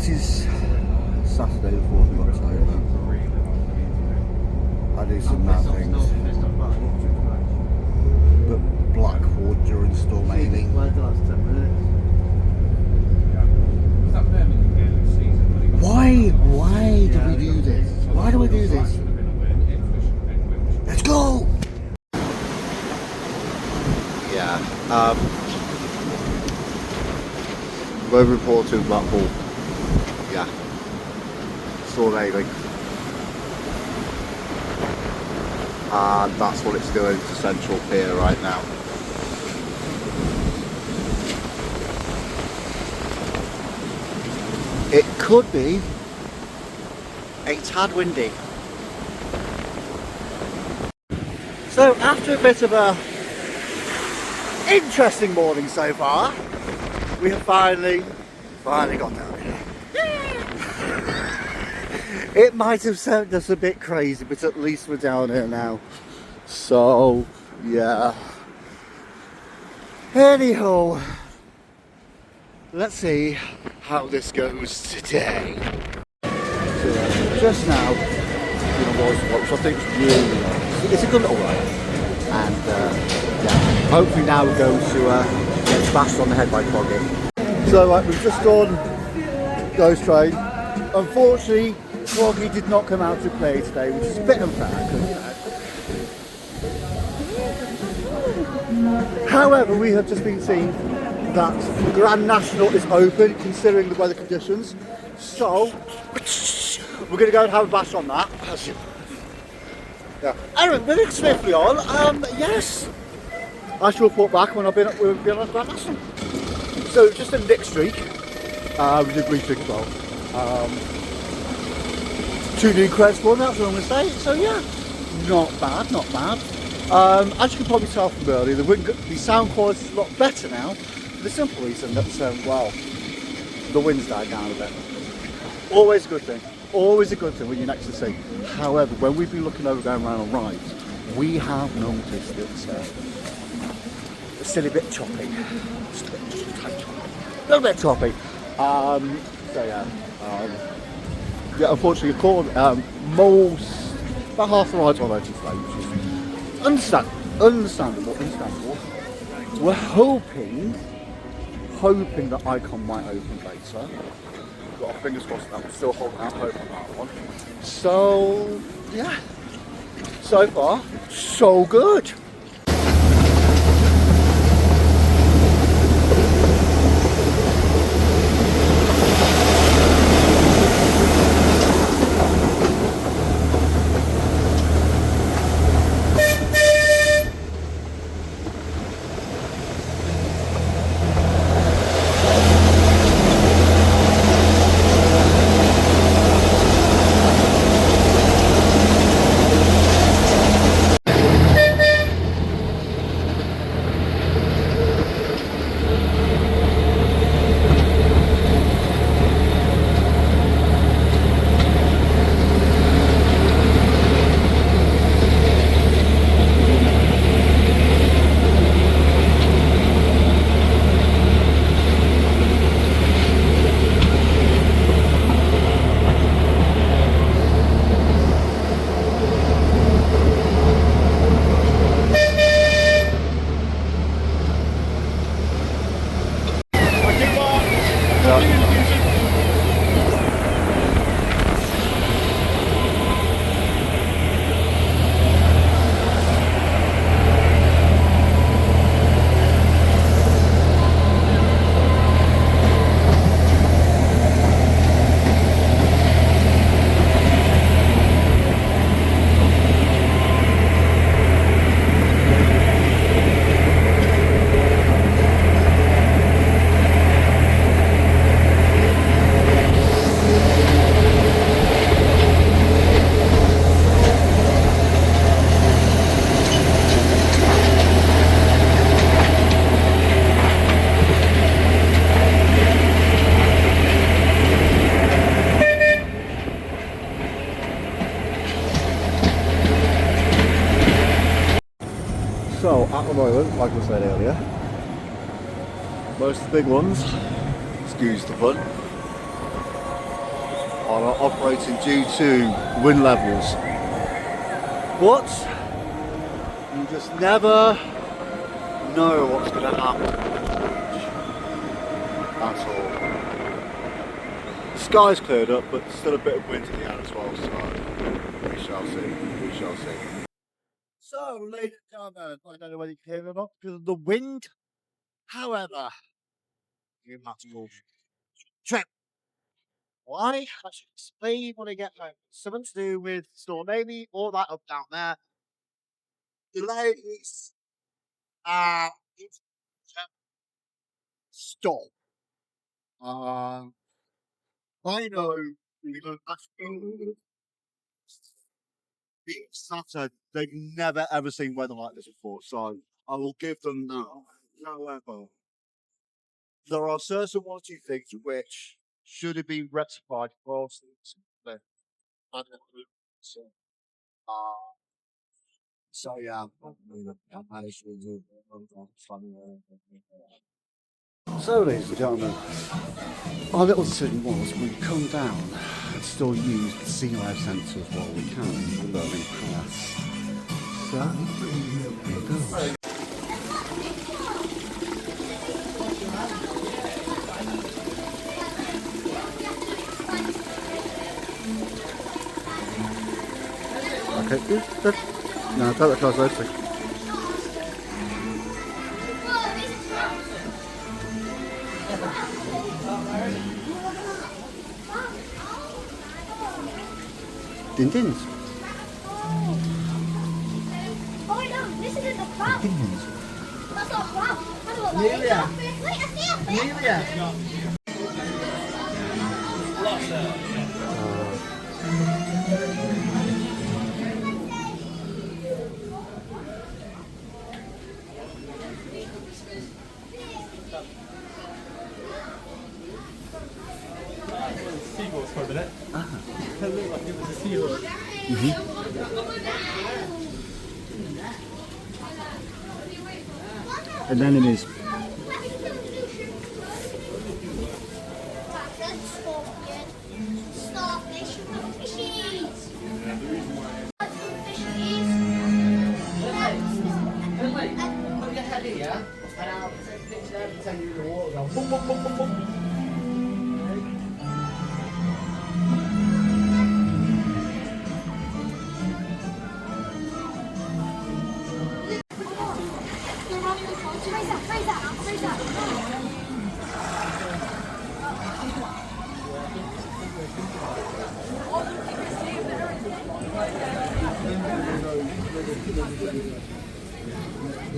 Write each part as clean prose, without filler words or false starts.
It is Saturday the 4th of October. I do some mad things. But Blackpool during storm Amy. Why do we do this? Why do we do this? Let's go! Yeah, weather report to Blackpool. Yeah, storm Amy. And that's what it's doing to Central Pier right now. It could be a tad windy. So after a bit of a interesting morning so far, we have finally got down here. It might have sounded us a bit crazy, but at least we're down here now. So yeah. Anyhow, let's see how this goes today. So just now, which I think is really nice. It's a good little ride, and yeah, hopefully now we're going to get bashed on the head by Cloggy. So we've just done Ghost Train. Unfortunately, Cloggy did not come out to play today, which is a bit unfair. However, we have just been seeing that Grand National is open, considering the weather conditions. So we're going to go and have a bash on that. Yeah. Anyway, moving swiftly on. Yes, I shall report back when I've been on Grand National. So just a Nick streak. We did Green Streak as well. 2 new creds for that's what I'm going to say. So yeah, not bad, not bad. As you can probably tell from earlier, the sound quality is a lot better now. For the simple reason that well, the wind's died down a bit. Always a good thing. Always a good thing when you're next to the sea. However, when we've been looking over going around on rides, we have noticed it's still a bit choppy. Just a little bit choppy. So yeah. Yeah, unfortunately, most about half the rides on Ocean today, which is understandable. We're hoping that Icon might open later. Got our fingers crossed that we're still holding out hope on that one. So yeah, so far so good. So at the moment, like I said earlier, most of the big ones, excuse the pun, are operating due to wind levels. But you just never know what's going to happen at all. The sky's cleared up, but there's still a bit of wind in the air as well, so we shall see. We shall see. So, ladies and gentlemen, I don't know whether you can hear me or not because of the wind. However, you must go trip. Why? I should explain when I get home. Something to do with Store Navy, all that up down there. Delays. It's stop. I know you know it's Saturday. They've never ever seen weather like this before, so I will give them that. However, there are certain one or two things which should have been rectified first. So, uh, so yeah, I managed to do so, ladies and gentlemen, our little decision was we come down and still use the sea life sensors while we can in learning class. So, here we go. Okay, good. No, take the cars later. Din-dins. Oh no, this isn't the crab. Din-dins. That's not crab. That's what that is. Wait, I see it. Seagulls for a minute. It looked like it was a seahorse. And then it is. Starfish, fishies. Put your head here, and I'll take a picture there and pretend you're in the water. Go boom, boom, boom, boom, boom. Raise that.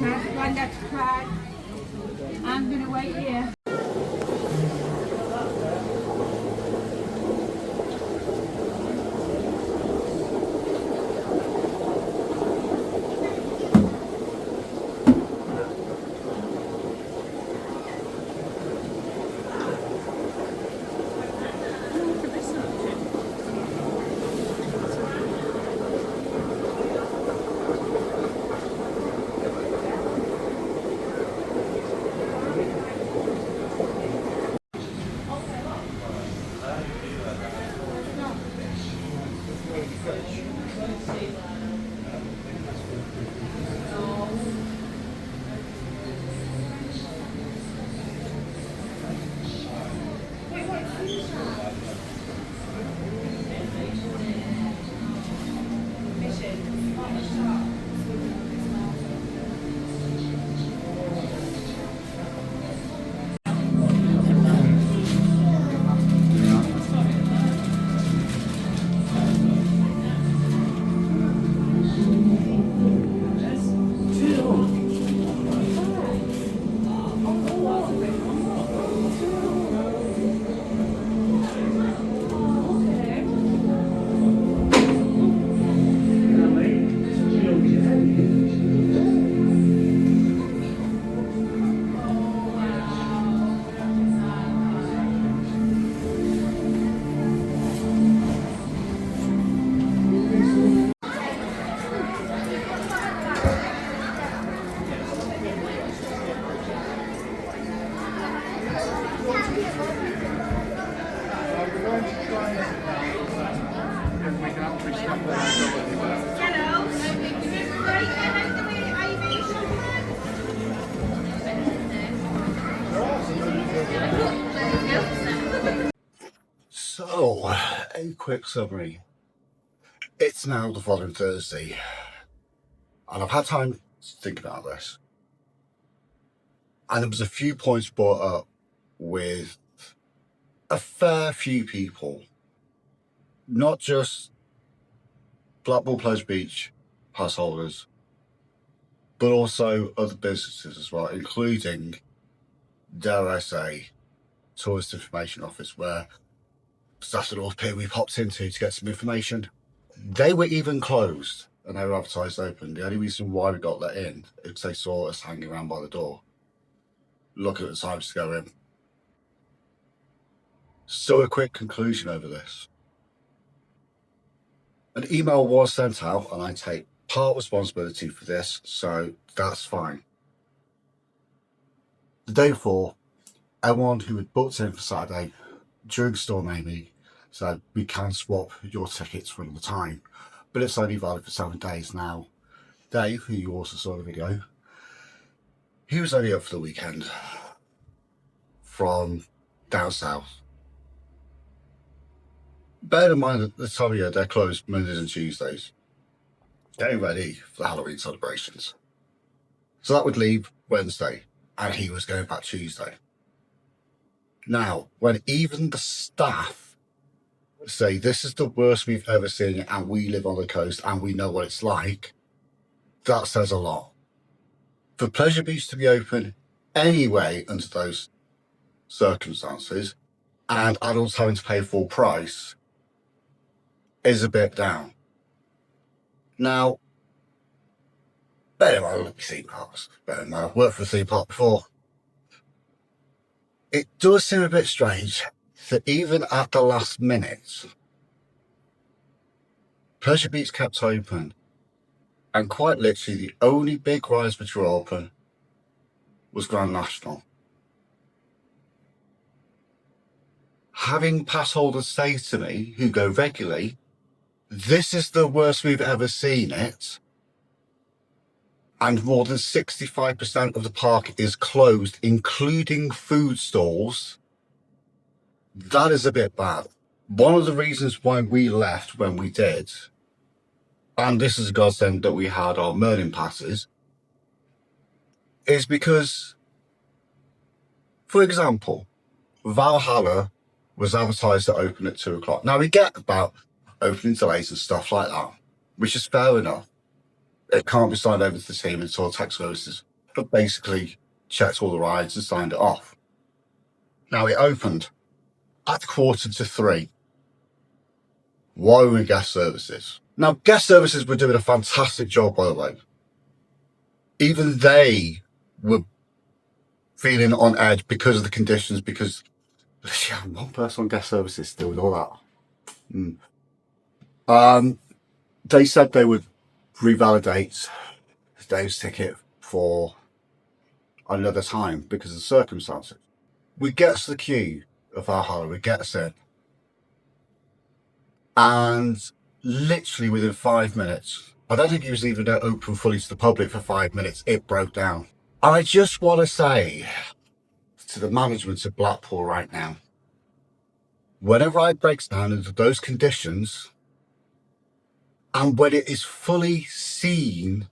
That's one that's cried. I'm gonna wait here. So, a quick summary. It's now the following Thursday, and I've had time to think about this. And there was a few points brought up with a fair few people, not just Blackpool Pleasure Beach pass holders, but also other businesses as well, including, dare I say, Tourist Information Office, where Saturday North Pier we popped into to get some information. They were even closed and they were advertised open. The only reason why we got let in is they saw us hanging around by the door, looking at the times to go in. So a quick conclusion over this. An email was sent out and I take part responsibility for this, so that's fine. The day before, everyone who had booked in for Saturday during Storm Amy said we can swap your tickets for another time, but it's only valid for 7 days. Now, Dave, who you also saw in the video, he was only up for the weekend from down south. Bear in mind that the time of year they're closed Mondays and Tuesdays, getting ready for the Halloween celebrations. So that would leave Wednesday, and he was going back Tuesday. Now, when even the staff say this is the worst we've ever seen and we live on the coast and we know what it's like, that says a lot. For Pleasure Beach to be open anyway under those circumstances and adults having to pay full price is a bit down. Now, bear in mind, I look at theme parks. Bear in mind, I've worked for a theme park before. It does seem a bit strange that even at the last minute, Pleasure Beach kept open, and quite literally the only big rides which were open was Grand National. Having pass holders say to me, who go regularly, this is the worst we've ever seen it, and more than 65% of the park is closed, including food stalls, that is a bit bad. One of the reasons why we left when we did, and this is a godsend that we had our Merlin passes, is because, for example, Valhalla was advertised to open at 2 o'clock. Now we get about opening delays and stuff like that, which is fair enough. It can't be signed over to the team until tech services have basically checked all the rides and signed it off. Now it opened at 2:45. Why were we in guest services? Now guest services were doing a fantastic job, by the way. Even they were feeling on edge because of the conditions, because yeah, one person on guest services still with all that. They said they would revalidate Dave's ticket for another time because of the circumstances. We get to the queue of Valhalla, we get us in, and literally within 5 minutes, I don't think it was even open fully to the public for 5 minutes, it broke down. And I just want to say to the management of Blackpool right now, when a ride breaks down under those conditions, and when it is fully seen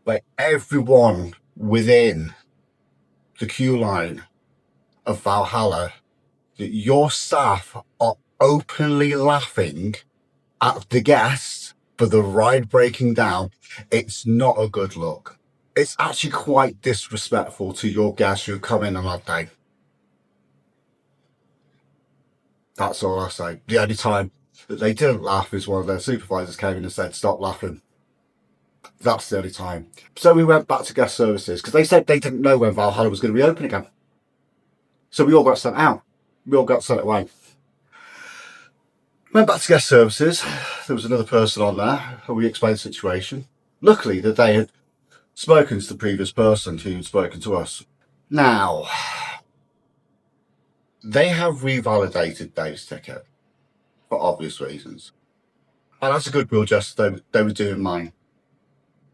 by everyone within the queue line of Valhalla, that your staff are openly laughing at the guests for the ride breaking down, it's not a good look. It's actually quite disrespectful to your guests who come in on that day. That's all I say. The only time that they didn't laugh is one of their supervisors came in and said, stop laughing. That's the only time. So we went back to guest services because they said they didn't know when Valhalla was going to reopen again. So we all got sent out. We all got sent away. Went back to guest services. There was another person on there and we explained the situation. Luckily that they had spoken to the previous person who had spoken to us. Now, they have revalidated Dave's ticket for obvious reasons. And that's a goodwill gesture they were doing mine.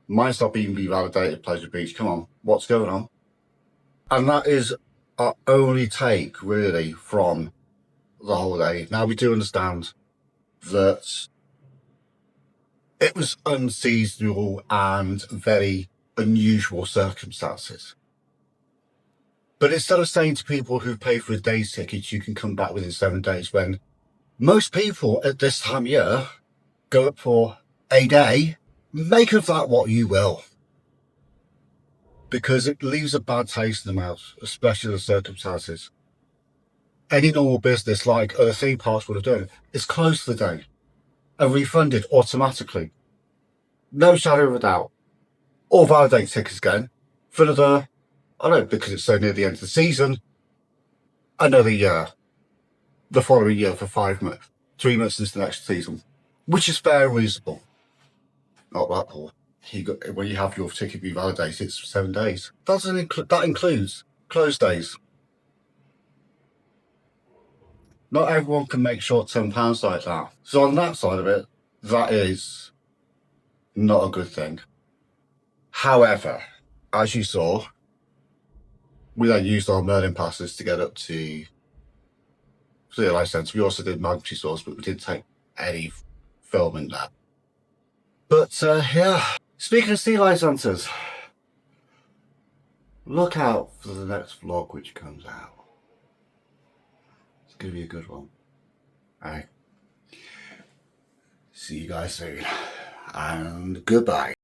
Mine's not being revalidated, Pleasure Beach. Come on, what's going on? And that is our only take, really, from the holiday. Now, we do understand that it was unseasonable and very unusual circumstances. But instead of saying to people who pay for a day's ticket, you can come back within 7 days, when most people at this time of year go up for a day, make of that what you will. Because it leaves a bad taste in the mouth, especially the circumstances. Any normal business, like other theme parks would have done, is closed for the day and refunded automatically. No shadow of a doubt. Or validate tickets again for another, I don't know, because it's so near the end of the season, another year, the following year for 5 months, 3 months into the next season, which is fair and reasonable. Not Blackpool. When you have your ticket revalidated, it's for 7 days. That includes closed days. Not everyone can make short-term plans like that. So on that side of it, that is not a good thing. However, as you saw, we then used our Merlin passes to get up to the Life Centre. We also did Magpie Stores, but we didn't take any filming there. But yeah, speaking of sea lice hunters, look out for the next vlog which comes out. It's going to be a good one. Alright. See you guys soon. And goodbye.